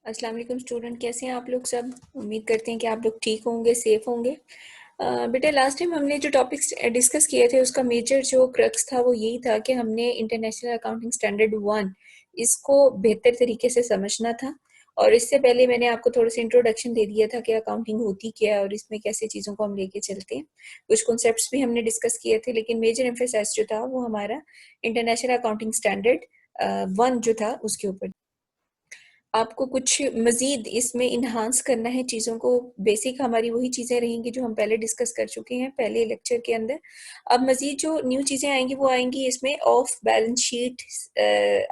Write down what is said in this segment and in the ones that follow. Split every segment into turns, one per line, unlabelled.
अस्सलाम वालेकुम स्टूडेंट, कैसे हैं आप लोग सब। उम्मीद करते हैं कि आप लोग ठीक होंगे, सेफ होंगे। बेटा, लास्ट टाइम हमने जो टॉपिक्स डिस्कस किए थे उसका मेजर जो क्रक्स था वो यही था कि हमने इंटरनेशनल अकाउंटिंग स्टैंडर्ड 1 इसको बेहतर तरीके से समझना था। और इससे पहले मैंने आपको थोड़ा सा इंट्रोडक्शन दे दिया था कि अकाउंटिंग होती क्या है और इसमें कैसे चीज़ों को हम लेके चलते हैं। कुछ कॉन्सेप्ट्स भी हमने डिस्कस किए थे, लेकिन मेजर एम्फेसाइज जो था वो हमारा इंटरनेशनल अकाउंटिंग स्टैंडर्ड 1 जो था उसके ऊपर। आपको कुछ मज़ीद इसमें इन्हांस करना है चीज़ों को। बेसिक हमारी वही चीज़ें रहेंगी जो हम पहले डिस्कस कर चुके हैं पहले लेक्चर के अंदर। अब मज़ीद जो न्यू चीज़ें आएंगी वो आएंगी इसमें ऑफ बैलेंस शीट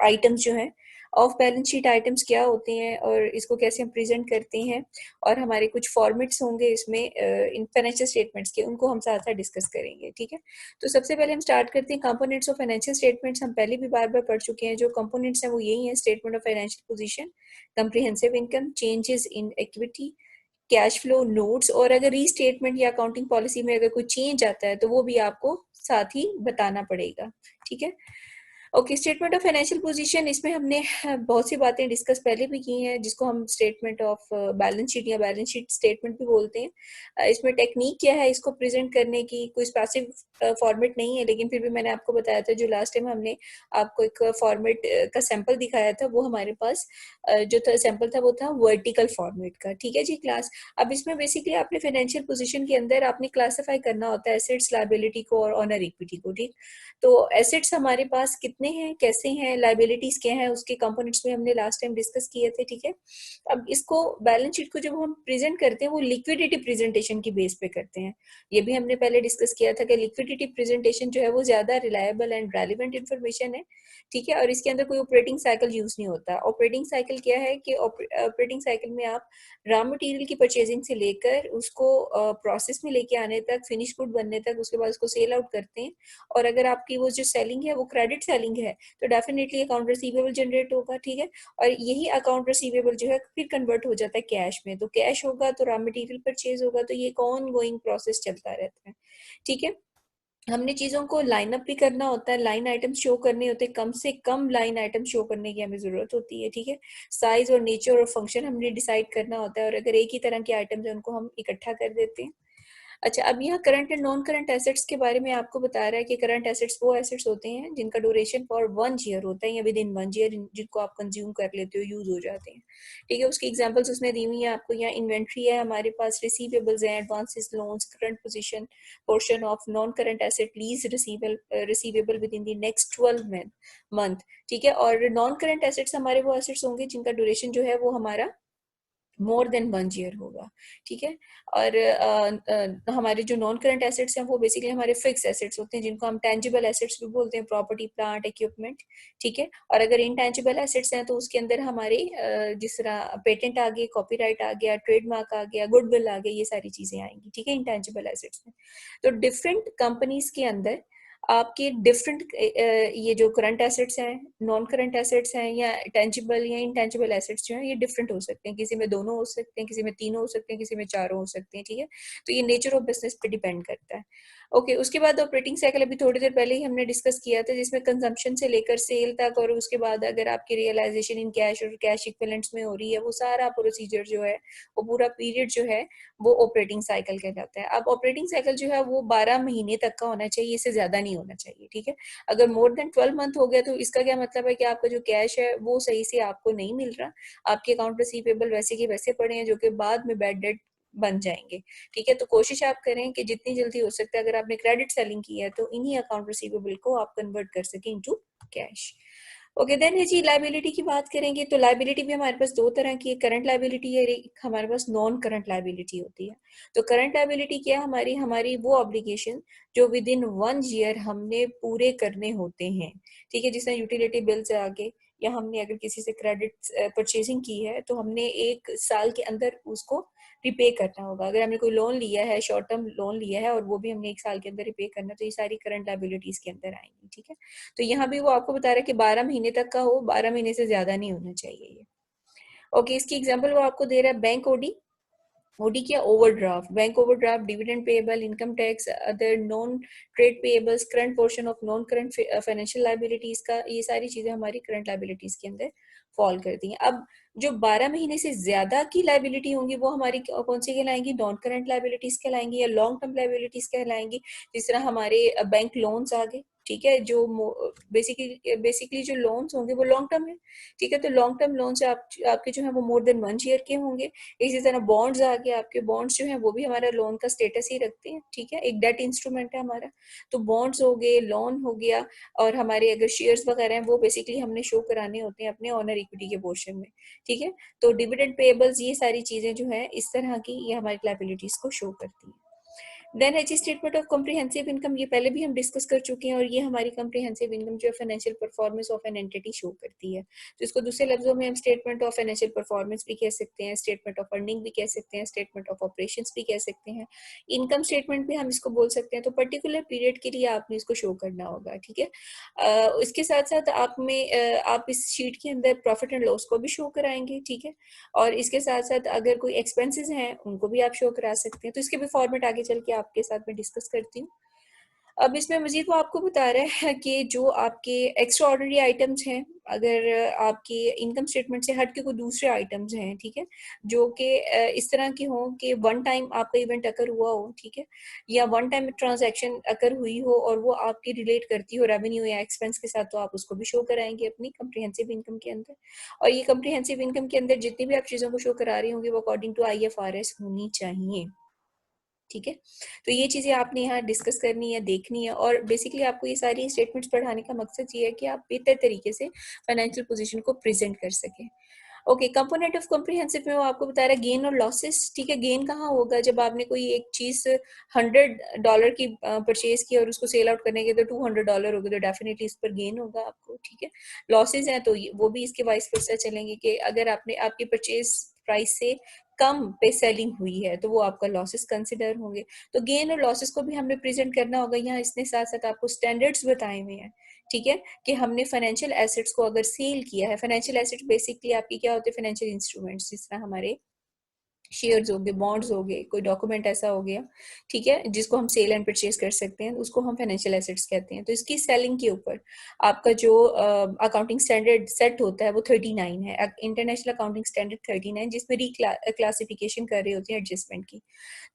आइटम्स जो हैं। ऑफ बैलेंस शीट आइटम्स क्या होते हैं और इसको कैसे हम प्रेजेंट करते हैं, और हमारे कुछ फॉर्मेट्स होंगे इसमें इन फाइनेंशियल स्टेटमेंट्स के, उनको हम साथ साथ डिस्कस करेंगे। ठीक है, तो सबसे पहले हम स्टार्ट करते हैं कंपोनेंट्स ऑफ फाइनेंशियल स्टेटमेंट्स। हम पहले भी बार बार पढ़ चुके हैं। जो कंपोनेंट्स हैं वो यही हैं: statement of financial position, comprehensive income, changes in equity, cash flow notes, और अगर रीस्टेटमेंट या अकाउंटिंग पॉलिसी में अगर कोई चेंज आता है तो वो भी आपको साथ ही बताना पड़ेगा। ठीक है, okay. Statement of financial position, इसमें हमने बहुत सी बातें डिस्कस पहले भी की हैं, जिसको हम स्टेटमेंट ऑफ बैलेंस शीट या बैलेंस शीट स्टेटमेंट भी बोलते हैं। इसमें टेक्निक क्या है इसको प्रेजेंट करने की, कोई स्पेसिफिक फॉर्मेट नहीं है, लेकिन फिर भी मैंने आपको बताया था जो लास्ट टाइम हमने आपको एक फॉर्मेट का सैंपल दिखाया था, वो हमारे पास जो था सैंपल था वो था वर्टिकल फॉर्मेट का। ठीक है जी क्लास। अब इसमें बेसिकली आपने फाइनेंशियल पोजीशन के अंदर आपने क्लासिफाई करना होता है एसेट्स, लायबिलिटी को और ऑनर इक्विटी को। ठीक, तो एसेट्स हमारे पास कितने हैं, कैसे हैं, लायबिलिटीज क्या है, उसके कंपोनेंट्स में हमने लास्ट टाइम डिस्कस किए थे। ठीक है, अब इसको बैलेंस शीट को जब हम प्रेजेंट करते हैं वो लिक्विडिटी प्रेजेंटेशन की बेस पे करते हैं। ये भी हमने पहले डिस्कस किया था कि लिक्विडिटी प्रेजेंटेशन जो है वो ज्यादा रिलायबल एंड रेलिवेंट इन्फॉर्मेशन है। ठीक है, और इसके अंदर कोई ऑपरेटिंग साइकिल यूज नहीं होता। ऑपरेटिंग साइकिल क्या है कि ऑपरेटिंग साइकिल में आप रॉ मटेरियल की परचेजिंग से लेकर उसको प्रोसेस में लेके आने तक, फिनिश गुड बनने तक, उसके बाद उसको सेल आउट करते हैं। और अगर आपकी वो जो सेलिंग है वो क्रेडिट सेलिंग है तो डेफिनेटली अकाउंट रिसीवेबल जनरेट होगा। ठीक है, और यही अकाउंट रिसीवेबल जो है फिर कन्वर्ट हो जाता है कैश में। तो कैश होगा तो रॉ मटेरियल परचेज होगा, तो ये एक ऑन गोइंग प्रोसेस चलता रहता है। ठीक है, हमने चीजों को लाइन अप भी करना होता है, लाइन आइटम शो करने होते हैं, कम से कम लाइन आइटम शो करने की हमें जरूरत होती है। ठीक है, साइज और नेचर और फंक्शन हमने डिसाइड करना होता है, और अगर एक ही तरह के आइटम्स है उनको हम इकट्ठा कर देते हैं। अच्छा, अब यहाँ current and non current assets के बारे में आपको बता रहा है कि करंट एसेट्स वो एसेट्स होते हैं जिनका ड्यूरेशन फॉर 1 ईयर होता है या विद इन 1 ईयर, जिनको आप कंज्यूम कर लेते हो, यूज हो जाते हैं। ठीक है, उसकी एग्जांपल्स उसमें दी हुई है आपको। यहाँ इन्वेंट्री है हमारे पास, रिसीवेबल्स हैं, advances, loans, current position, portion of non current asset, lease receivable with in the next 12 month. ठीक है, और नॉन करंट एसेट्स हमारे वो एसेट्स होंगे जिनका ड्यूरेशन जो है वो हमारा मोर देन 1 ईयर होगा। ठीक है, और हमारे जो नॉन करंट एसेट्स हैं वो बेसिकली हमारे फिक्स एसेट्स होते हैं, जिनको हम टेंजिबल एसेट्स भी बोलते हैं, प्रॉपर्टी, प्लांट, इक्विपमेंट। ठीक है, और अगर इनटेंजिबल एसेट्स हैं तो उसके अंदर हमारे जिस तरह पेटेंट आ गए, कॉपीराइट आ गया, ट्रेडमार्क आ गया, गुडविल आ गया, ये सारी चीजें आएंगी। ठीक है, इंटेंजिबल एसेट्स में तो डिफरेंट कंपनीज के अंदर आपके डिफरेंट ये जो करंट एसेट्स हैं, नॉन करंट एसेट्स हैं, या टेंजिबल या इनटेंजिबल एसेट्स जो हैं, ये डिफरेंट हो सकते हैं। किसी में दोनों हो सकते हैं, किसी में तीनों हो सकते हैं, किसी में चारों हो सकते हैं। ठीक है, तो ये नेचर ऑफ बिजनेस पे डिपेंड करता है। ओके, उसके बाद ऑपरेटिंग साइकिल अभी थोड़ी देर पहले ही हमने डिस्कस किया था, जिसमें कंजम्पशन से लेकर सेल तक, और उसके बाद अगर आपकी रियलाइजेशन इन कैश और कैश इक्विवेलेंट्स में हो रही है, वो सारा प्रोसीजर जो है, वो पूरा पीरियड जो है वो ऑपरेटिंग साइकिल कहलाता है। अब ऑपरेटिंग साइकिल जो है वो 12 महीने तक का होना चाहिए, इससे ज्यादा नहीं होना चाहिए। ठीक है, अगर मोर देन 12 मंथ हो गया तो इसका क्या मतलब है कि आपका जो कैश है वो सही से आपको नहीं मिल रहा, आपके अकाउंट रिसीवेबल वैसे के वैसे पड़े हैं, जो कि बाद में बैड डेट बन जाएंगे। ठीक है, तो कोशिश आप करें कि जितनी जल्दी हो सकता है, अगर आपने क्रेडिट सेलिंग की है तो इन्हीं अकाउंट रिसीवेबल को आप कन्वर्ट कर सकें इनटू कैश। ओके, देन है जी लाइबिलिटी की बात करेंगे तो लाइबिलिटी भी हमारे पास दो तरह की है, करंट लाइबिलिटी है, एक हमारे पास नॉन करंट लाइबिलिटी होती है। तो करंट लाइबिलिटी क्या है? हमारी हमारी वो ऑब्लिगेशन जो विद इन 1 ईयर हमने पूरे करने होते हैं। ठीक है, जिसमें यूटिलिटी बिल से आगे, या हमने अगर किसी से क्रेडिट परचेजिंग की है तो हमने 1 साल के अंदर उसको रिपे करना होगा। अगर हमने कोई लोन लिया है, शॉर्ट टर्म लोन लिया है, और वो भी हमने 1 साल के अंदर रिपे करना है, तो ये सारी करंट लाइबिलिटीज के अंदर आएंगी। ठीक है, तो यहाँ भी वो आपको बता रहा है कि 12 महीने तक का हो, 12 महीने से ज्यादा नहीं होना चाहिए ये। ओके, इसकी एग्जांपल वो आपको दे रहा है बैंक ओडी। ओडी क्या? Overdraft, bank overdraft, dividend payable, income tax, other non trade payables, current portion of non current financial liabilities का, ये सारी चीजें हमारी करंट लायबिलिटीज के अंदर फॉल करती हैं। अब जो 12 महीने से ज्यादा की लाइबिलिटी होंगी वो हमारी कौन सी कहलाएंगी, नॉन करंट लाइबिलिटीज कहलाएंगी या लॉन्ग टर्म लाइबिलिटीज कहलाएंगी। जिस तरह हमारे बैंक लोन्स आ गए, ठीक है, जो बेसिकली जो लोन्स होंगे वो लॉन्ग टर्म है, ठीक है। तो लॉन्ग टर्म लोन से आपके जो है वो मोर देन 1 ईयर के होंगे। इसी तरह बॉन्ड्स आ गए, आपके बॉन्ड्स जो है वो भी हमारा लोन का स्टेटस ही रखते हैं, ठीक है, एक डेट इंस्ट्रूमेंट है हमारा। तो बॉन्ड्स हो गए, लोन हो गया, और हमारे अगर शेयर्स वगैरह हैं वो बेसिकली हमने शो कराने होते हैं अपने ऑनर इक्विटी के पोर्शन में, ठीक है। तो डिविडेंड पेएबल्स, ये सारी चीजें जो है इस तरह की, ये हमारी लायबिलिटीज को शो करती है। देन है जी स्टेटमेंट ऑफ कॉम्प्रिहेंसिव इनकम, ये पहले भी हम डिस्कस कर चुके हैं, और ये हमारी कॉम्प्रिहेंसिव इनकम जो है financial performance of an entity show करती है। तो इसको दूसरे लफ्जों में हम स्टेटमेंट ऑफ फाइनेंशियल परफॉर्मेंस भी कह सकते हैं, स्टेटमेंट ऑफ अर्निंग भी कह सकते हैं, स्टेटमेंट ऑफ ऑपरेशंस भी कह सकते हैं, इनकम स्टेटमेंट भी हम इसको बोल सकते हैं। तो पर्टिकुलर पीरियड के लिए आपने इसको शो करना होगा, ठीक है। इसके साथ साथ आप इस शीट के अंदर प्रॉफिट एंड लॉस को भी शो कराएंगे, ठीक है। और इसके साथ साथ अगर कोई एक्सपेंसेस हैं उनको भी आप शो करा सकते हैं। तो इसके भी फॉर्मेट आगे चल के आपके साथ में डिस्कस करती हूँ। अब इसमें मजीद वो आपको बता रहा है कि जो आपके एक्स्ट्रा ऑर्डिनरी आइटम्स हैं, अगर आपके इनकम स्टेटमेंट से हट के कोई दूसरे आइटम्स हैं, ठीक है, जो कि इस तरह के हों कि वन टाइम आपका इवेंट अकर हुआ हो, ठीक है, या वन टाइम ट्रांजैक्शन अकर हुई हो और वो आपकी रिलेट करती हो रेवेन्यू या एक्सपेंस के साथ, तो आप उसको भी शो कराएंगे अपनी कम्प्रिहेंसिव इनकम के अंदर। और ये कम्प्रिहेंसिव इनकम के अंदर जितनी भी आप चीज़ों को शो करा रही होंगी वो अकॉर्डिंग टू IFRS होनी चाहिए, ठीक है। तो ये चीजें आपने यहाँ डिस्कस करनी है, देखनी है, और बेसिकली आपको ये सारी स्टेटमेंट्स पढ़ाने का मकसद ये है कि आप बेहतर तरीके से फाइनेंशियल पोजीशन को प्रेजेंट कर सकें। ओके, कंपोनेंट ऑफ कॉम्प्रिहेंसिव में वो आपको बता रहा है गेन और लॉसेस, ठीक है। गेन कहाँ होगा, जब आपने कोई एक चीज $100 की परचेज की और उसको सेल आउट करने के तो $200 हो गए, तो डेफिनेटली इस पर गेन होगा आपको, ठीक है। लॉसेज हैं तो वो भी इसके वाइस वर्सा चलेंगे कि अगर आपने आपकी परचेज प्राइस से कम पे सेलिंग हुई है तो वो आपका लॉसेस कंसिडर होंगे। तो गेन और लॉसेस को भी हमने प्रेजेंट करना होगा। यहाँ इसने साथ साथ आपको स्टैंडर्ड्स बताए हुए हैं, ठीक है, कि हमने फाइनेंशियल एसेट्स को अगर सेल किया है, फाइनेंशियल एसेट्स बेसिकली आपकी क्या होते हैं, फाइनेंशियल इंस्ट्रूमेंट्स, जिस तरह हमारे शेयर्स हो गए, बॉन्ड्स हो गए, कोई डॉक्यूमेंट ऐसा हो गया, ठीक है, जिसको हम सेल एंड परचेज कर सकते हैं, उसको हम फाइनेंशियल एसेट्स कहते हैं। तो इसकी सेलिंग के ऊपर आपका जो अकाउंटिंग स्टैंडर्ड सेट होता है वो 39 है, इंटरनेशनल अकाउंटिंग स्टैंडर्ड 39, जिसमें क्लासिफिकेशन कर रही होती है एडजस्टमेंट की।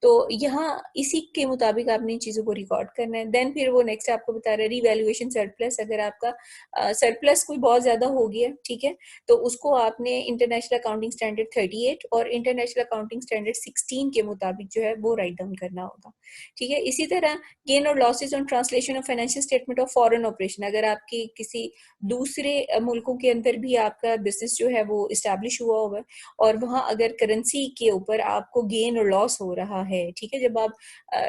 तो यहाँ इसी के मुताबिक आपने इन चीज़ों को रिकॉर्ड करना है। देन फिर वो नेक्स्ट आपको बता रहा है रिवैल्यूएशन सरप्लस, अगर आपका सरप्लस कोई बहुत ज़्यादा हो गया, ठीक है, तो उसको आपने इंटरनेशनल अकाउंटिंग स्टैंडर्ड 38 और इंटरनेशनल अकाउंटिंग स्टैंडर्ड 16 के मुताबिक जो है वो राइट डाउन करना होगा, ठीक है। इसी तरह गेन और losses on translation of financial statement of foreign operation, अगर आपकी किसी दूसरे मुल्कों के अंदर भी आपका बिजनेस जो है वो इस्टेब्लिश हुआ हुआ है और वहाँ अगर करेंसी के ऊपर आपको गेन और लॉस हो रहा है, ठीक है, जब आप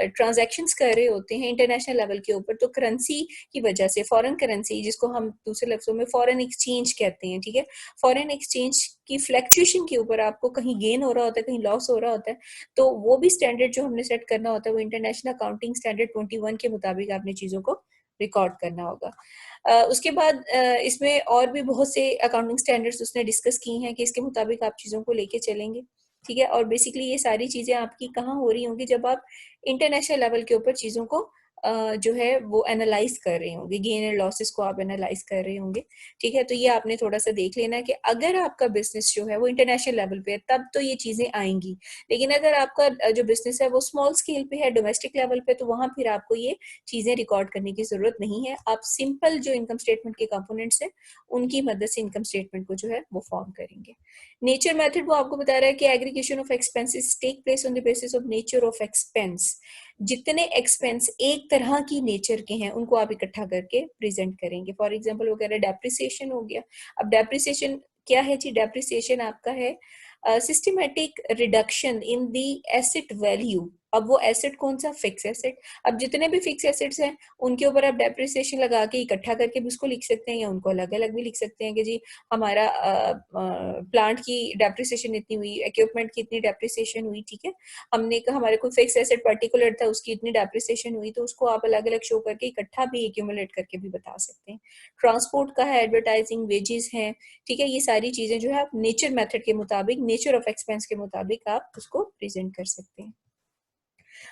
ट्रांजैक्शंस कर रहे होते हैं इंटरनेशनल लेवल के ऊपर, तो करेंसी की वजह से फॉरेन करेंसी, जिसको हम दूसरे लफ्जों में फॉरेन एक्सचेंज कहते हैं, ठीक है, फॉरेन एक्सचेंज की फ्लैक्चुएशन के ऊपर आपको कहीं गेन हो रहा होता है, कहीं लॉस हो रहा होता है, तो वो भी स्टैंडर्ड जो हमने सेट करना होता है वो इंटरनेशनल अकाउंटिंग स्टैंडर्ड 21 के मुताबिक आपने चीज़ों को रिकॉर्ड करना होगा। उसके बाद इसमें और भी बहुत से अकाउंटिंग स्टैंडर्ड्स उसने डिस्कस की हैं कि इसके मुताबिक आप चीज़ों को लेके चलेंगे, ठीक है। और बेसिकली ये सारी चीज़ें आपकी कहाँ हो रही होंगी, जब आप इंटरनेशनल लेवल के ऊपर चीज़ों को जो है वो एनालाइज कर रहे होंगे, गेन एंड लॉसेस को आप एनालाइज कर रहे होंगे, ठीक है। तो ये आपने थोड़ा सा देख लेना है कि अगर आपका बिजनेस जो है वो इंटरनेशनल लेवल पे है तब तो ये चीज़ें आएंगी, लेकिन अगर आपका जो बिजनेस है वो स्मॉल स्केल पे है, डोमेस्टिक लेवल पे, तो वहाँ फिर आपको ये चीज़ें रिकॉर्ड करने की जरूरत नहीं है। आप सिंपल जो इनकम स्टेटमेंट के कंपोनेंट्स हैं उनकी मदद से इनकम स्टेटमेंट को जो है वो फॉर्म करेंगे। नेचर मेथड वो आपको बता रहा है कि aggregation of expenses take place on the basis of nature of expense, जितने एक्सपेंस एक तरह की नेचर के हैं उनको आप इकट्ठा करके प्रेजेंट करेंगे। फॉर एग्जांपल वो कह रहे हैं डेप्रिसिएशन हो गया। अब डेप्रिसिएशन क्या है जी, डेप्रिसिएशन आपका है systematic reduction in the asset value. अब वो एसेट कौन सा, फिक्स एसेट। अब जितने भी फिक्स एसेट्स हैं उनके ऊपर आप डेप्रिसिएशन लगा के इकट्ठा करके भी उसको लिख सकते हैं या उनको अलग अलग भी लिख सकते हैं कि जी हमारा प्लांट की डेप्रिसिएशन इतनी हुई, इक्विपमेंट की इतनी डेप्रिसिएशन हुई, ठीक है, हमने कहा हमारे कोई फिक्स एसेट पर्टिकुलर था उसकी इतनी डेप्रिसिएशन हुई, तो उसको आप अलग अलग शो करके इकट्ठा भी एक्यूमुलेट करके भी बता सकते हैं। ट्रांसपोर्ट का है, एडवर्टाइजिंग, वेजेस हैं, ठीक है, ये सारी चीजें जो है आप नेचर मेथड के मुताबिक, नेचर ऑफ एक्सपेंस के मुताबिक आप उसको प्रेजेंट कर सकते हैं।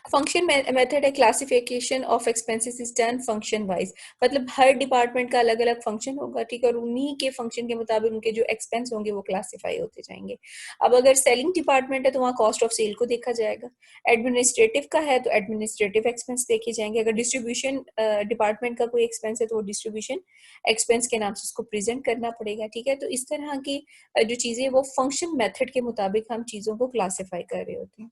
फंक्शन मेथड है classification of expenses is done function wise, मतलब हर डिपार्टमेंट का अलग अलग फंक्शन होगा, ठीक है, और उन्हीं के फंक्शन के मुताबिक उनके जो एक्सपेंस होंगे वो क्लासिफाई होते जाएंगे। अब अगर सेलिंग डिपार्टमेंट है तो वहाँ कॉस्ट ऑफ सेल को देखा जाएगा, एडमिनिस्ट्रेटिव का है तो एडमिनिस्ट्रेटिव एक्सपेंस देखे जाएंगे, अगर डिस्ट्रीब्यूशन डिपार्टमेंट का कोई एक्सपेंस है तो वो डिस्ट्रीब्यूशन एक्सपेंस के नाम से उसको प्रेजेंट करना पड़ेगा, ठीक है। तो इस तरह की जो चीजें वो फंक्शन मेथड के मुताबिक हम चीजों को क्लासिफाई कर रहे होते हैं।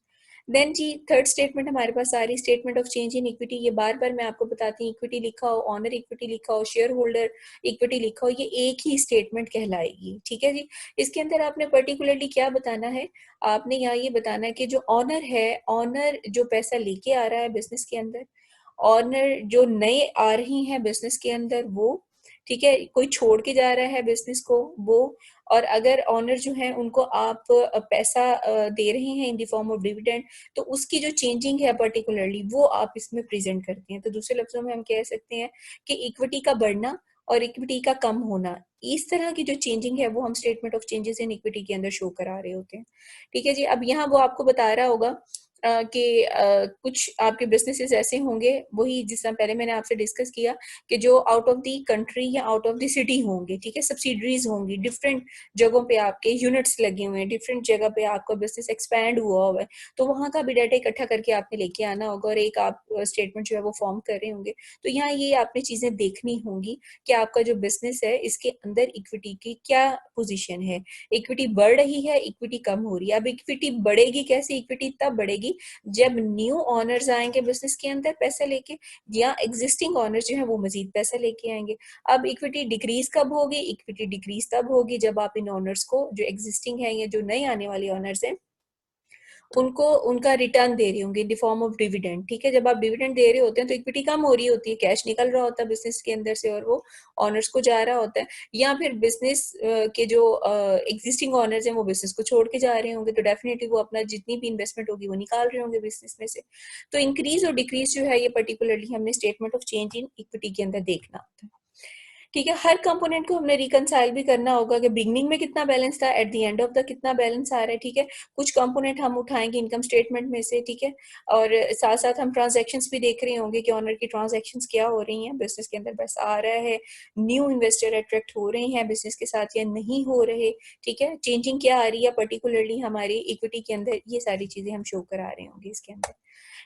देन जी थर्ड स्टेटमेंट हमारे पास आ रही statement of change in equity. ये बार बार मैं आपको बताती हूँ, इक्विटी लिखा हो, ऑनर इक्विटी लिखा हो, शेयर होल्डर इक्विटी लिखा हो, ये एक ही स्टेटमेंट कहलाएगी, ठीक है जी। इसके अंदर आपने पर्टिकुलरली क्या बताना है, आपने यहाँ ये बताना है कि जो ऑनर है, ऑनर जो पैसा लेके आ रहा है बिजनेस के अंदर, ऑनर जो नए आ रही हैं बिजनेस के अंदर वो, ठीक है, कोई छोड़ के जा रहा है बिजनेस को वो, और अगर ऑनर जो है उनको आप पैसा दे रहे हैं in the form of dividend, तो उसकी जो चेंजिंग है पर्टिकुलरली वो आप इसमें प्रेजेंट करते हैं। तो दूसरे लफ्जों में हम कह सकते हैं कि इक्विटी का बढ़ना और इक्विटी का कम होना, इस तरह की जो चेंजिंग है वो हम statement of changes in equity के अंदर शो करा रहे होते हैं, ठीक है जी। अब यहाँ वो आपको बता रहा होगा कि कुछ आपके बिजनेसेस ऐसे होंगे, वही जिस तरह पहले मैंने आपसे डिस्कस किया कि जो आउट ऑफ द कंट्री या आउट ऑफ द सिटी होंगे, ठीक है, सब्सिडरीज होंगी, डिफरेंट जगहों पे आपके यूनिट्स लगे हुए हैं, डिफरेंट जगह पे आपका बिजनेस एक्सपैंड हुआ हुआ है, तो वहां का भी डाटा इकट्ठा करके आपने लेके आना होगा और एक आप स्टेटमेंट जो है वो फॉर्म कर रहे होंगे। तो यहाँ ये आपने चीजें देखनी होंगी कि आपका जो बिजनेस है इसके अंदर इक्विटी की क्या पोजिशन है, इक्विटी बढ़ रही है, इक्विटी कम हो रही है। अब इक्विटी बढ़ेगी कैसे, इक्विटी तब बढ़ेगी जब न्यू ऑनर्स आएंगे बिजनेस के अंदर पैसा लेके, या एग्जिस्टिंग ऑनर्स जो है वो मजीद पैसा लेके आएंगे। अब इक्विटी डिक्रीज कब होगी, इक्विटी डिक्रीज तब होगी जब आप इन ऑनर्स को, जो एग्जिस्टिंग है या जो नए आने वाले ऑनर्स हैं, उनको उनका रिटर्न दे रही होंगी in the form of dividend, ठीक है। जब आप डिविडेंड दे रहे होते हैं तो इक्विटी कम हो रही होती है, कैश निकल रहा होता है बिजनेस के अंदर से और वो ऑनर्स को जा रहा होता है, या फिर बिजनेस के जो एग्जिस्टिंग ऑनर्स हैं वो बिजनेस को छोड़ के जा रहे होंगे, तो डेफिनेटली वो अपना जितनी भी इन्वेस्टमेंट होगी वो निकाल रहे होंगे बिजनेस में से। तो इंक्रीज और डिक्रीज जो है ये पर्टिकुलरली हमने statement of change in equity के अंदर देखना होता है, ठीक है। हर कंपोनेंट को हमने रिकनसाइल भी करना होगा कि बिगनिंग में कितना बैलेंस था, eight the end of the कितना बैलेंस आ रहा है, ठीक है। कुछ कंपोनेंट हम उठाएंगे इनकम स्टेटमेंट में से, ठीक है, और साथ साथ हम ट्रांजैक्शंस भी देख रहे होंगे कि ऑनर की ट्रांजैक्शंस क्या हो रही हैं, बिजनेस के अंदर पैसा आ रहा है, न्यू इन्वेस्टर अट्रैक्ट हो रहे हैं बिजनेस के साथ या नहीं हो रहे, ठीक है, चेंजिंग क्या आ रही है पर्टिकुलरली हमारी इक्विटी के अंदर, ये सारी चीजें हम शो करा रहे होंगे इसके अंदर,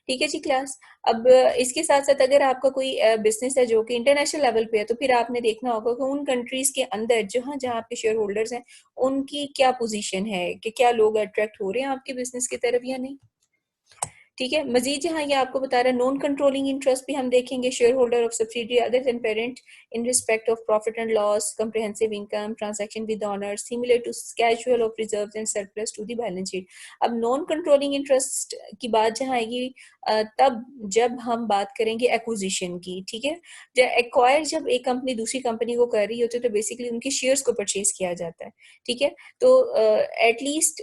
ठीक है जी क्लास। अब इसके साथ साथ अगर आपका कोई बिजनेस है जो कि इंटरनेशनल लेवल पे है, तो फिर आपने देखना होगा कि उन कंट्रीज के अंदर जहां जहां आपके शेयर होल्डर्स हैं उनकी क्या पोजीशन है, कि क्या लोग अट्रैक्ट हो रहे हैं आपके बिजनेस की तरफ या नहीं, ठीक है। मजीद यहाँ ये आपको बता रहा है नॉन कंट्रोलिंग इंटरेस्ट भी हम देखेंगे, share holder of subsidy other than parent in respect of profit and loss, comprehensive income, transaction with owner similar to casual of reserves and surplus to the balance sheet. अब non controlling interest की बात जहाँ आएगी तब जब हम बात करेंगे एक्विजिशन की, ठीक है। जब एक्वायर जब एक कंपनी दूसरी कंपनी को कर रही होती है तो बेसिकली उनके शेयर्स को परचेज किया जाता है, ठीक है। तो एटलीस्ट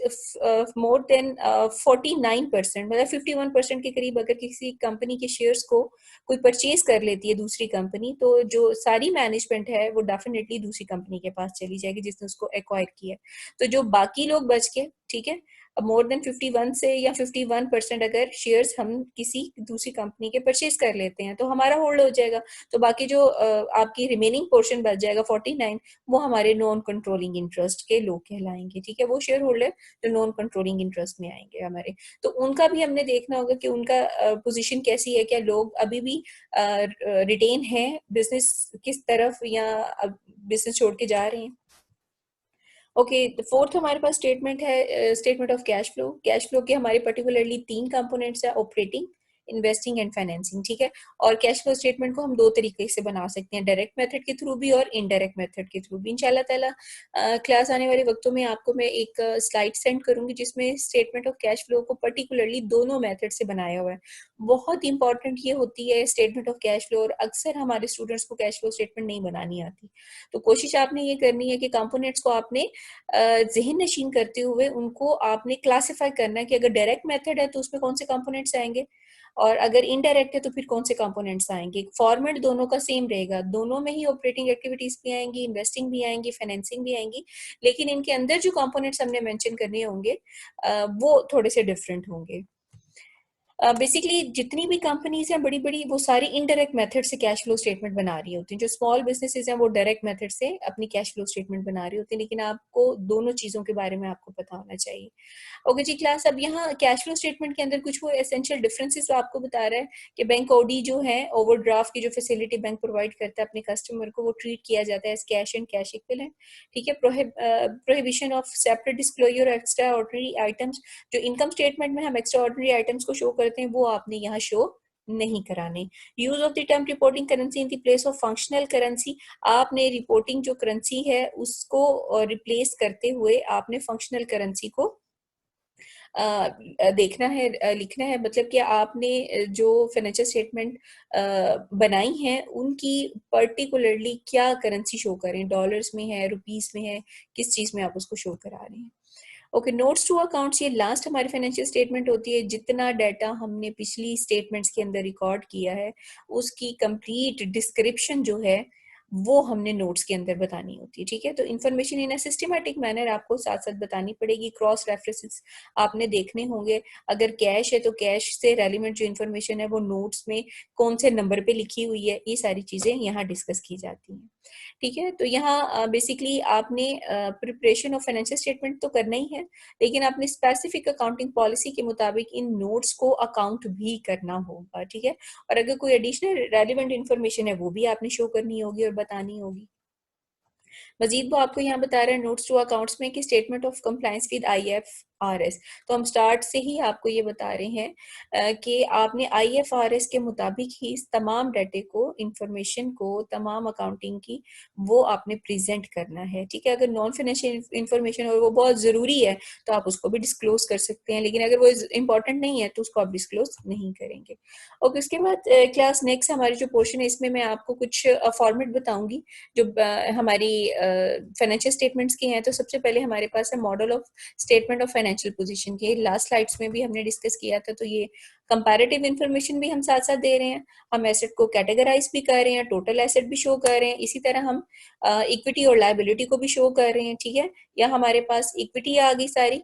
मोर देन 49%, मतलब 51% के करीब अगर किसी कंपनी के शेयर्स को कोई परचेज कर लेती है दूसरी कंपनी, तो जो सारी मैनेजमेंट है वो डेफिनेटली दूसरी कंपनी के पास चली जाएगी जिसने उसको एक्वायर किया है। तो जो बाकी लोग बच के, ठीक है, मोर देन 51 से या 51% अगर शेयर्स हम किसी दूसरी कंपनी के परचेज कर लेते हैं तो हमारा होल्ड हो जाएगा, तो बाकी जो आपकी रिमेनिंग पोर्शन बच जाएगा 49, वो हमारे नॉन कंट्रोलिंग इंटरेस्ट के लोग कहलाएंगे, ठीक है। वो शेयर होल्डर जो नॉन कंट्रोलिंग इंटरेस्ट में आएंगे हमारे, तो उनका भी हमने देखना होगा कि उनका पोजीशन कैसी है, क्या लोग अभी भी रिटेन है बिजनेस किस तरफ, या बिजनेस छोड़ के जा रहे हैं। ओके, फोर्थ हमारे पास स्टेटमेंट है statement of cash flow. Cash flow के हमारे पर्टिकुलरली तीन कंपोनेंट्स है, ऑपरेटिंग, इन्वेस्टिंग एंड फाइनेंसिंग, ठीक है। और कैश फ्लो स्टेटमेंट को हम दो तरीके से बना सकते हैं, डायरेक्ट मेथड के थ्रू भी और इनडायरेक्ट मेथड के थ्रू भी। इंशाल्लाह ताला क्लास आने वाले वक्तों में आपको मैं एक स्लाइड सेंड करूंगी जिसमें स्टेटमेंट ऑफ कैश फ्लो को पर्टिकुलरली दोनों मेथड से बनाया हुआ है। बहुत इंपॉर्टेंट ये होती है स्टेटमेंट ऑफ कैश फ्लो, और अक्सर हमारे स्टूडेंट्स को कैश फ्लो स्टेटमेंट नहीं बनानी आती। तो कोशिश आपने ये करनी है कि कंपोनेंट्स को आपने ज़हन नशीन करते हुए उनको आपने क्लासिफाई करना है कि अगर डायरेक्ट मेथड है तो उसमें कौन से कंपोनेंट्स आएंगे, और अगर इनडायरेक्ट है तो फिर कौन से कंपोनेंट्स आएंगे। फॉर्मेट दोनों का सेम रहेगा, दोनों में ही ऑपरेटिंग एक्टिविटीज भी आएंगी, इन्वेस्टिंग भी आएंगी, फाइनेंसिंग भी आएंगी, लेकिन इनके अंदर जो कंपोनेंट्स हमने मेंशन करने होंगे वो थोड़े से डिफरेंट होंगे। बेसिकली जितनी भी कंपनीज हैं बड़ी बड़ी, वो सारी इनडायरेक्ट मेथड से कैश फ्लो स्टेटमेंट बना रही होती हैं। जो स्मॉल बिजनेसेस हैं वो डायरेक्ट मेथड से अपनी कैश फ्लो स्टेटमेंट बना रही होती हैं, लेकिन आपको दोनों चीज़ों के बारे में आपको पता होना चाहिए। ओके जी क्लास, अब यहाँ कैश फ्लो स्टेटमेंट के अंदर कुछ वो एसेंशियल डिफरेंसेस तो आपको बता रहा है कि बैंक ओडी जो है, ओवरड्राफ्ट की जो फैसिलिटी बैंक प्रोवाइड करता है अपने कस्टमर को, वो ट्रीट किया जाता है as cash and cash equivalent. ठीक है। Prohibition of separate disclosure extra ordinary items, जो इनकम स्टेटमेंट में हम एक्स्ट्रा ऑर्डिनरी आइटम्स को शो करते हैं वो आपने यहाँ शो नहीं कराने। Use of the term reporting currency in the place of functional currency, आपने रिपोर्टिंग जो करेंसी है उसको रिप्लेस करते हुए आपने फंक्शनल करेंसी को देखना है, लिखना है। मतलब कि आपने जो फाइनेंशियल स्टेटमेंट बनाई है उनकी पर्टिकुलरली क्या करेंसी शो करें, डॉलर्स में है, रुपीस में है, किस चीज में आप उसको शो करा रहे हैं। ओके, नोट्स टू अकाउंट्स, ये लास्ट हमारी फाइनेंशियल स्टेटमेंट होती है। जितना डाटा हमने पिछली स्टेटमेंट्स के अंदर रिकॉर्ड किया है उसकी कंप्लीट डिस्क्रिप्शन जो है वो हमने नोट्स के अंदर बतानी होती है। ठीक है, तो information in a systematic manner आपको साथ साथ बतानी पड़ेगी। क्रॉस रेफरेंसेस आपने देखने होंगे। अगर कैश है तो कैश से रेलिवेंट जो इन्फॉर्मेशन है वो नोट्स में कौन से नंबर पे लिखी हुई है, ये सारी चीजें यहाँ डिस्कस की जाती हैं। ठीक है, तो यहाँ बेसिकली आपने प्रिपरेशन ऑफ फाइनेंशियल स्टेटमेंट तो करना ही है, लेकिन आपने स्पेसिफिक अकाउंटिंग पॉलिसी के मुताबिक इन नोट्स को अकाउंट भी करना होगा। ठीक है, और अगर कोई एडिशनल रेलिवेंट इन्फॉर्मेशन है वो भी आपने शो करनी होगी और बतानी होगी। मजीद वो आपको यहाँ बता रहे हैं नोट्स टू अकाउंट्स में कि statement of compliance with IFRS। तो हम स्टार्ट से ही आपको ये बता रहे हैं कि आपने IFRS के मुताबिक ही इस तमाम डाटे को, इंफॉर्मेशन को, तमाम अकाउंटिंग की वो आपने प्रेजेंट करना है। ठीक है, अगर नॉन फाइनेंशियल इंफॉर्मेशन और वो बहुत ज़रूरी है तो आप उसको भी डिस्क्लोज कर सकते हैं, लेकिन अगर वो इंपॉर्टेंट नहीं है तो उसको आप डिस्क्लोज नहीं करेंगे। ओके, उसके बाद क्लास नेक्स्ट हमारी जो पोर्शन है इसमें मैं आपको कुछ फॉर्मेट बताऊंगी जो हमारी फाइनेंशियल स्टेटमेंट्स की हैं। तो सबसे पहले हमारे पास है model of statement of financial position की। लास्ट स्लाइड्स में भी हमने डिस्कस किया था, तो ये कंपैरेटिव इन्फॉर्मेशन भी हम साथ साथ दे रहे हैं, हम एसेट को कैटेगराइज भी कर रहे हैं, टोटल एसेट भी शो कर रहे हैं, इसी तरह हम इक्विटी और लायबिलिटी को भी शो कर रहे हैं। ठीक है, या हमारे पास इक्विटी आ गई सारी,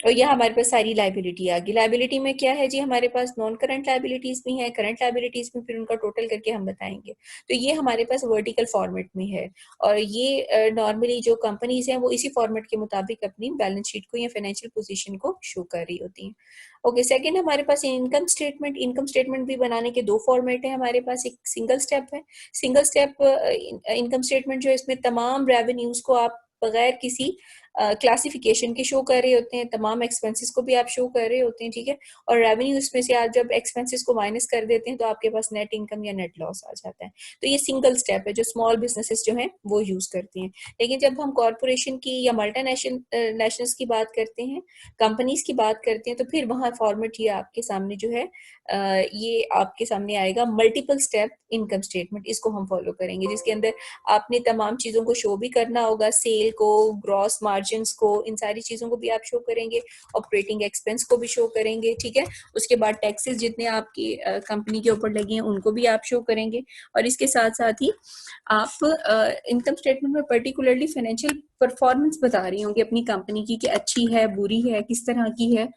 और यह हमारे पास सारी लाइबिलिटी आ गई। लाइबिलिटी में क्या है जी, हमारे पास नॉन करंट लाइबिलिटीज भी हैं, करंट लाइबिलिटीज में फिर उनका टोटल करके हम बताएंगे। तो ये हमारे पास वर्टिकल फॉर्मेट में है, और ये नॉर्मली जो कंपनीज हैं वो इसी फॉर्मेट के मुताबिक अपनी बैलेंस शीट को या फाइनेंशियल पोजीशन को शो कर रही होती हैं। ओके, सेकंड हमारे पास इनकम स्टेटमेंट। इनकम स्टेटमेंट भी बनाने के दो फॉर्मेट है हमारे पास। एक सिंगल स्टेप है। सिंगल स्टेप इनकम स्टेटमेंट जो है, इसमें तमाम रेवेन्यूज को आप बगैर किसी क्लासिफिकेशन के शो कर रहे होते हैं, तमाम एक्सपेंसेस को भी आप शो कर रहे होते हैं। ठीक है, और रेवेन्यू इसमें से आप जब एक्सपेंसेस को माइनस कर देते हैं तो आपके पास नेट इनकम या नेट लॉस आ जाता है। तो ये सिंगल स्टेप है जो स्मॉल बिजनेसेस जो हैं वो यूज करती हैं। लेकिन जब हम कॉरपोरेशन की या मल्टीनेशनल नेशनल्स की बात करते हैं, कंपनीज की बात करते हैं, तो फिर वहाँ फॉर्मेट ये आपके सामने जो है ये आपके सामने आएगा मल्टीपल स्टेप इनकम स्टेटमेंट। इसको हम फॉलो करेंगे, जिसके अंदर आपने तमाम चीजों को शो भी करना होगा, सेल को, ग्रॉस मार्जिन को, इन सारी चीजों को भी आप शो करेंगे, ऑपरेटिंग एक्सपेंस को भी शो करेंगे। ठीक है, उसके बाद टैक्सेस जितने आपकी कंपनी के ऊपर लगे हैं उनको भी आप शो करेंगे, और इसके साथ साथ ही आप इनकम स्टेटमेंट में पर्टिकुलरली फाइनेंशियल परफॉर्मेंस बता रही होंगी अपनी कंपनी की कि अच्छी है, बुरी है, किस तरह की है।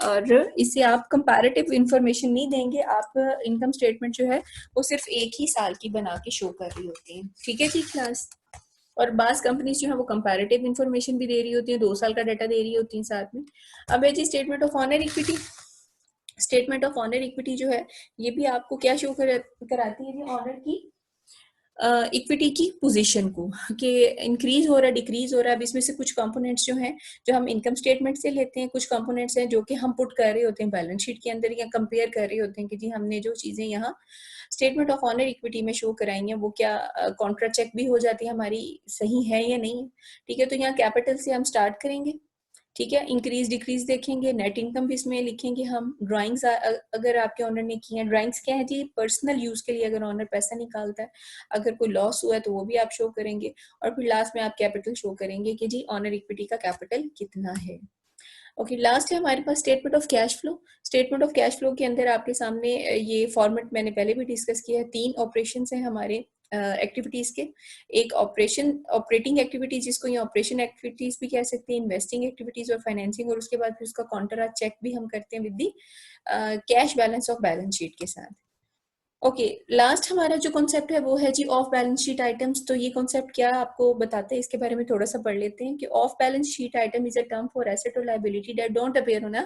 और इससे आप कंपैरेटिव इंफॉर्मेशन नहीं देंगे, आप इनकम स्टेटमेंट जो है वो सिर्फ एक ही साल की बना के शो कर रही होती है। ठीक है जी क्लास, और बास कंपनीज जो है वो कंपैरेटिव इन्फॉर्मेशन भी दे रही होती है, 2 साल का डाटा दे रही होती है साथ में। अब है जी statement of owner equity. Statement of owner equity जो है ये भी आपको क्या शो कराती है जी, ऑनर की इक्विटी की पोजीशन को, कि इंक्रीज हो रहा है, डिक्रीज हो रहा है। अब इसमें से कुछ कंपोनेंट्स जो हैं जो हम इनकम स्टेटमेंट से लेते हैं, कुछ कंपोनेंट्स हैं जो कि हम पुट कर रहे होते हैं बैलेंस शीट के अंदर, या कंपेयर कर रहे होते हैं कि जी हमने जो चीजें यहाँ स्टेटमेंट ऑफ ऑनर इक्विटी में शो कराई हैं वो क्या कॉन्ट्रा चेक भी हो जाती है हमारी, सही है या नहीं। ठीक है, तो यहाँ कैपिटल से हम स्टार्ट करेंगे। ठीक है, इंक्रीज डिक्रीज देखेंगे, नेट इनकम भी इसमें लिखेंगे हम। ड्राइंग्स अगर आपके ऑनर ने की है, ड्राइंग्स क्या है जी, पर्सनल यूज के लिए अगर ऑनर पैसा निकालता है, अगर कोई लॉस हुआ है तो वो भी आप शो करेंगे, और फिर लास्ट में आप कैपिटल शो करेंगे कि जी ऑनर इक्विटी का कैपिटल कितना है। ओके, लास्ट है हमारे पास statement of cash flow. Statement of cash flow के अंदर आपके सामने ये फॉर्मेट मैंने पहले भी डिस्कस किया है। 3 ऑपरेशंस हैं हमारे एक्टिविटीज के, एक ऑपरेटिंग एक्टिविटीज जिसको ये ऑपरेशन एक्टिविटीज भी कह सकते हैं, इन्वेस्टिंग एक्टिविटीज और फाइनेंसिंग, और उसके बाद फिर उसका काउंटर चेक भी हम करते हैं with the cash balance of balance sheet के साथ। ओके, लास्ट हमारा जो कॉन्सेप्ट है वो है जी ऑफ बैलेंस शीट आइटम्स। तो ये कॉन्सेप्ट क्या आपको बताते हैं, इसके बारे में थोड़ा सा पढ़ लेते हैं कि off balance sheet item is a term for asset और liability that don't appear on a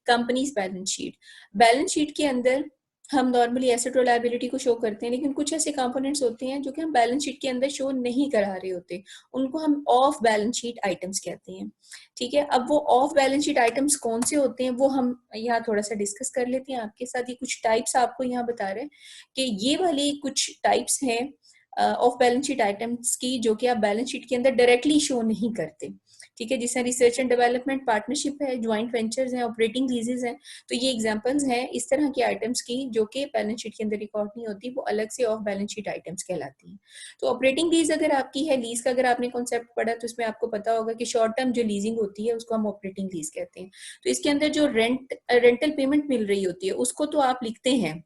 company's balance sheet. Balance sheet के अंदर हम नॉर्मली एसेट और लायबिलिटी को शो करते हैं, लेकिन कुछ ऐसे कंपोनेंट्स होते हैं जो कि हम बैलेंस शीट के अंदर शो नहीं करा रहे होते, उनको हम ऑफ बैलेंस शीट आइटम्स कहते हैं। ठीक है, अब वो ऑफ बैलेंस शीट आइटम्स कौन से होते हैं वो हम यहाँ थोड़ा सा डिस्कस कर लेते हैं आपके साथ। ये कुछ टाइप्स आपको यहाँ बता रहे हैं कि ये वाली कुछ टाइप्स हैं ऑफ बैलेंस शीट आइटम्स की जो कि आप बैलेंस शीट के अंदर डायरेक्टली शो नहीं करते। ठीक है, जिसमें रिसर्च एंड डेवलपमेंट पार्टनरशिप है, ज्वाइंट वेंचर्स हैं, ऑपरेटिंग लीजेस हैं। तो ये एग्जांपल्स हैं इस तरह के आइटम्स की जो कि बैलेंस शीट के अंदर रिकॉर्ड नहीं होती, वो अलग से ऑफ बैलेंस शीट आइटम्स कहलाती हैं। तो ऑपरेटिंग लीज अगर आपकी है, लीज का अगर आपने कॉन्सेप्ट पढ़ा तो इसमें आपको पता होगा कि शॉर्ट टर्म जो लीजिंग होती है उसको हम ऑपरेटिंग लीज कहते हैं। तो इसके अंदर जो रेंटल पेमेंट मिल रही होती है उसको तो आप लिखते हैं,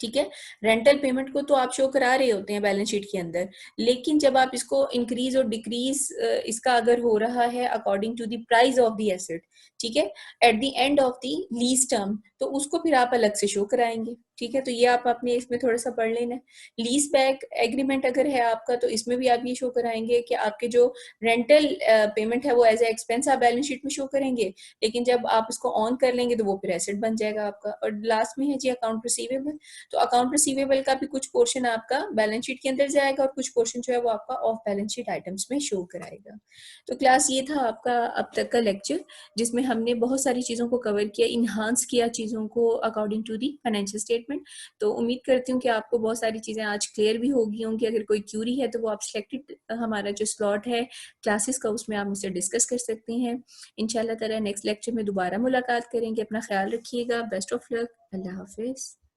ठीक है, रेंटल पेमेंट को तो आप शो करा रहे होते हैं बैलेंस शीट के अंदर, लेकिन जब आप इसको इंक्रीज और डिक्रीज इसका अगर हो रहा है according to the price of the asset, ठीक है, at the end of the lease term, तो उसको फिर आप अलग से शो कराएंगे। ठीक है, तो ये आप अपने इसमें थोड़ा सा पढ़ लेना। लीज बैक एग्रीमेंट अगर है आपका तो इसमें भी आप ये शो कराएंगे कि आपके जो रेंटल पेमेंट है वो एज ए एक्सपेंस आप बैलेंस शीट में शो करेंगे, लेकिन जब आप उसको ऑन कर लेंगे तो वो फिर एसेट बन जाएगा आपका। और लास्ट में है जी अकाउंट रिसीवेबल। तो अकाउंट रिसीवेबल का भी कुछ पोर्शन आपका बैलेंस शीट के अंदर जाएगा और कुछ पोर्शन जो है वो आपका ऑफ बैलेंस शीट आइटम्स में शो कराएगा। तो क्लास ये था आपका अब तक का लेक्चर, जिसमें हमने बहुत सारी चीज़ों को कवर किया, इन्हांस किया चीज़ों को according to the financial statement. तो उम्मीद करती हूँ कि आपको बहुत सारी चीज़ें आज क्लियर भी होगी होंगी। अगर कोई क्यूरी है तो वो आप सिलेक्टेड हमारा जो स्लॉट है क्लासेस का उसमें आप मुझसे डिस्कस कर सकते हैं। इंशाल्लाह ताला नेक्स्ट लेक्चर में दोबारा मुलाकात करेंगे। अपना ख्याल रखिएगा। Best of luck. अल्लाह हाफिज़।